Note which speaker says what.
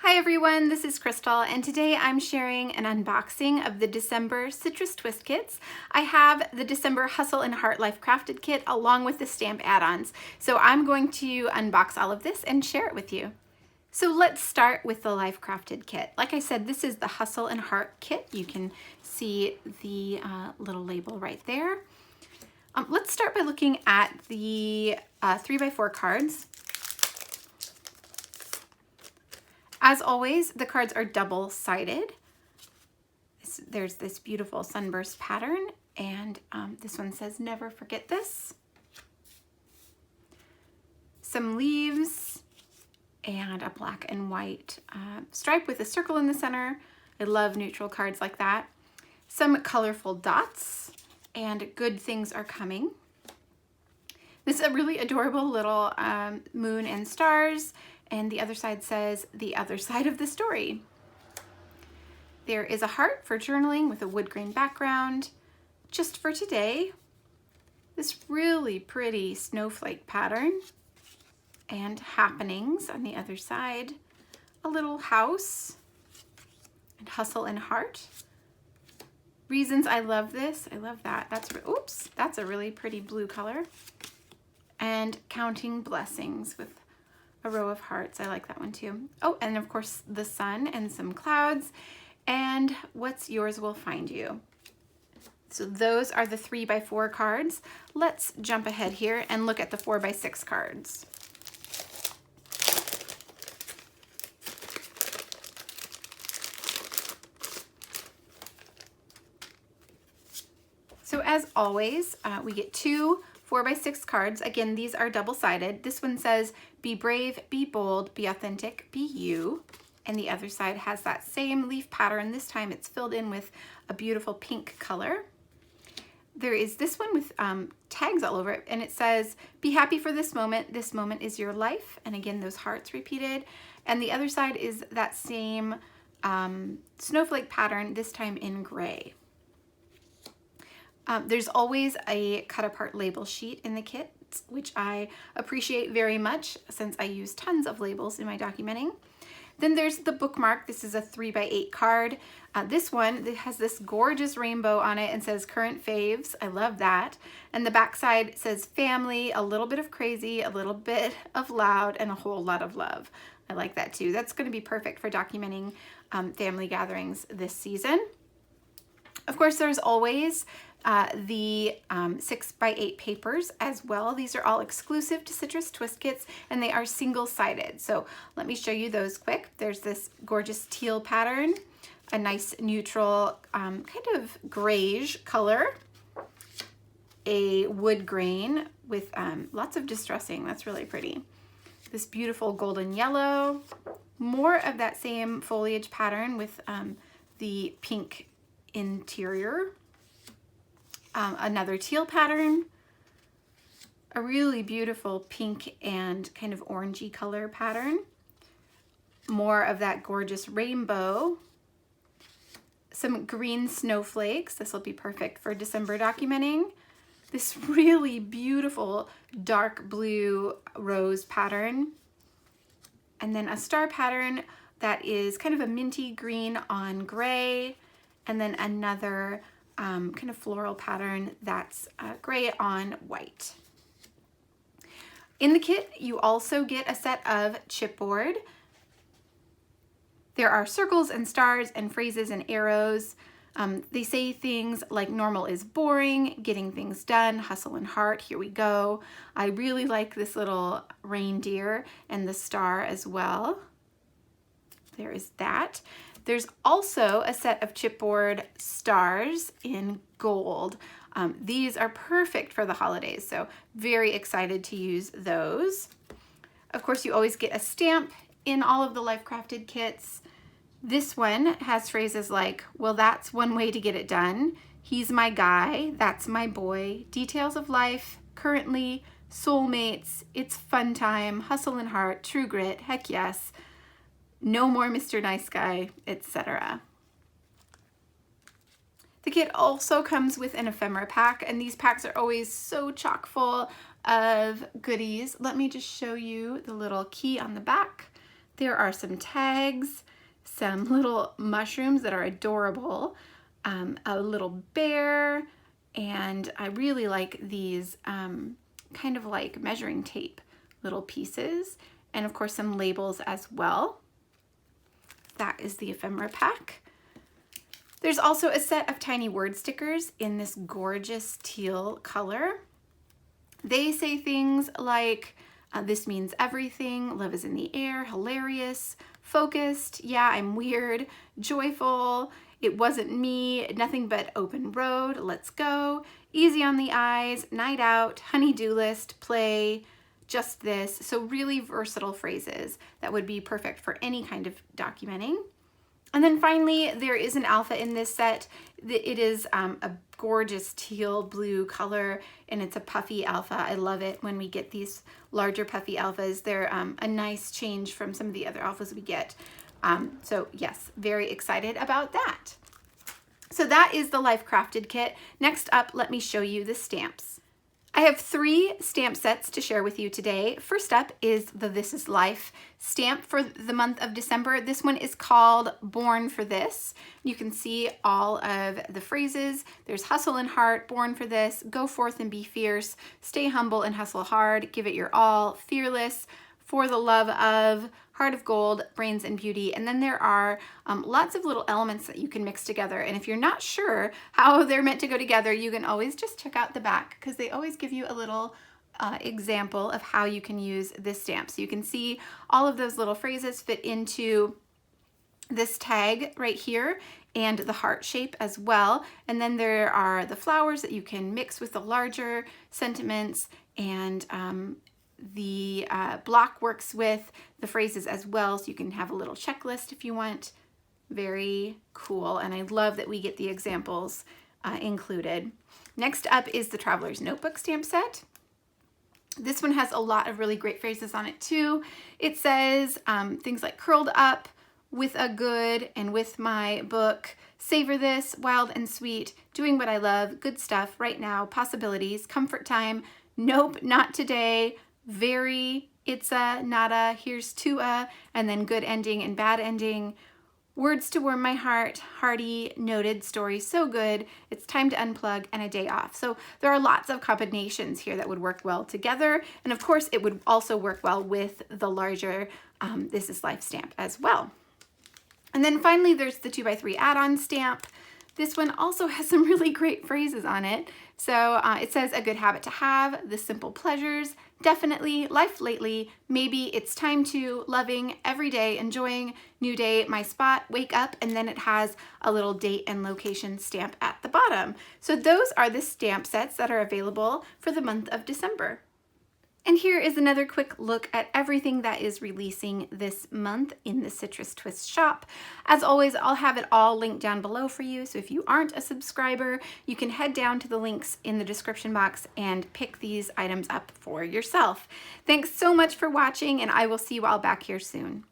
Speaker 1: Hi everyone, this is Crystal, and today I'm sharing an unboxing of the December Citrus Twist kits. I have the December Hustle and Heart Life Crafted kit along with the stamp add-ons. So I'm going to unbox all of this and share it with you. So let's start with the Life Crafted kit. Like I said, this is the Hustle and Heart kit. You can see the little label right there. Let's start by looking at the 3x4 cards. As always, the cards are double-sided. There's this beautiful sunburst pattern, and this one says, "Never forget this." Some leaves and a black and white stripe with a circle in the center. I love neutral cards like that. Some colorful dots, and good things are coming. This is a really adorable little moon and stars. And the other side says, "The other side of the story." There is a heart for journaling with a wood grain background. Just for today, this really pretty snowflake pattern. And happenings on the other side. A little house and hustle and heart. Reasons I love this. I love that. That's a really pretty blue color. And counting blessings with a row of hearts. I like that one too. Oh, and of course the sun and some clouds, and what's yours will find you. So those are the 3x4 cards. Let's jump ahead here and look at the 4x6 cards. So as always, we get two 4x6 cards. Again, these are double-sided. This one says, "Be brave, be bold, be authentic, be you." And the other side has that same leaf pattern. This time it's filled in with a beautiful pink color. There is this one with tags all over it, and it says, "Be happy for this moment is your life." And again, those hearts repeated. And the other side is that same snowflake pattern, this time in gray. There's always a cut apart label sheet in the kit, which I appreciate very much since I use tons of labels in my documenting. Then there's the bookmark. This is a 3x8 card. This one has this gorgeous rainbow on it and says current faves. I love that. And the back side says family, a little bit of crazy, a little bit of loud, and a whole lot of love. I like that too. That's going to be perfect for documenting family gatherings this season. Of course, there's always the 6x8 papers as well. These are all exclusive to Citrus Twist kits, and they are single-sided. So let me show you those quick. There's this gorgeous teal pattern, a nice neutral kind of grayish color, a wood grain with lots of distressing. That's really pretty. This beautiful golden yellow, more of that same foliage pattern with the pink interior. Another teal pattern, a really beautiful pink and kind of orangey color pattern, more of that gorgeous rainbow, some green snowflakes. This will be perfect for December documenting. This really beautiful dark blue rose pattern, and then a star pattern that is kind of a minty green on gray, and then another kind of floral pattern that's gray on white. In the kit, you also get a set of chipboard. There are circles and stars and phrases and arrows. They say things like normal is boring, getting things done, hustle and heart, here we go. I really like this little reindeer and the star as well. There is that. There's also a set of chipboard stars in gold. These are perfect for the holidays, so very excited to use those. Of course, you always get a stamp in all of the Life Crafted kits. This one has phrases like, "Well, that's one way to get it done," "He's my guy," "That's my boy," "Details of life," "Currently," "Soulmates," "It's fun time," "Hustle and heart," "True grit," "Heck yes," "No more Mr. Nice Guy," etc. The kit also comes with an ephemera pack, and these packs are always so chock full of goodies. Let me just show you the little key on the back. There are some tags, some little mushrooms that are adorable, a little bear, and I really like these kind of like measuring tape little pieces, and of course some labels as well. That is the ephemera pack. There's also a set of tiny word stickers in this gorgeous teal color. They say things like, this means everything, love is in the air, hilarious, focused, yeah, I'm weird, joyful, it wasn't me, nothing but open road, let's go, easy on the eyes, night out, honey-do list, play, just this. So really versatile phrases that would be perfect for any kind of documenting. And then finally, there is an alpha in this set. It is a gorgeous teal blue color, and it's a puffy alpha. I love it when we get these larger puffy alphas. They're a nice change from some of the other alphas we get. So yes, very excited about that. So that is the Life Crafted kit. Next up, let me show you the stamps. I have 3 stamp sets to share with you today. First up is the This Is Life stamp for the month of December. This one is called Born for This. You can see all of the phrases. There's hustle and heart, born for this, go forth and be fierce, stay humble and hustle hard, give it your all, fearless, for the love of, heart of gold, brains and beauty. And then there are lots of little elements that you can mix together. And if you're not sure how they're meant to go together, you can always just check out the back, because they always give you a little example of how you can use this stamp. So you can see all of those little phrases fit into this tag right here, and the heart shape as well. And then there are the flowers that you can mix with the larger sentiments, and the block works with the phrases as well, so you can have a little checklist if you want. Very cool, and I love that we get the examples included. Next up is the Traveler's Notebook stamp set. This one has a lot of really great phrases on it too. It says things like curled up, with a good, and with my book, savor this, wild and sweet, doing what I love, good stuff, right now, possibilities, comfort time, nope, not today, very, it's a, nada, here's to a, and then good ending and bad ending. Words to warm my heart, hearty, noted, story so good, it's time to unplug, and a day off. So there are lots of combinations here that would work well together. And of course, it would also work well with the larger This Is Life stamp as well. And then finally, there's the 2x3 add-on stamp. This one also has some really great phrases on it. So it says, a good habit to have, the simple pleasures, definitely, life lately, maybe, it's time to, loving, every day, enjoying, new day, my spot, wake up, and then it has a little date and location stamp at the bottom. So those are the stamp sets that are available for the month of December. And here is another quick look at everything that is releasing this month in the Citrus Twist shop. As always, I'll have it all linked down below for you, so if you aren't a subscriber, you can head down to the links in the description box and pick these items up for yourself. Thanks so much for watching, and I will see you all back here soon.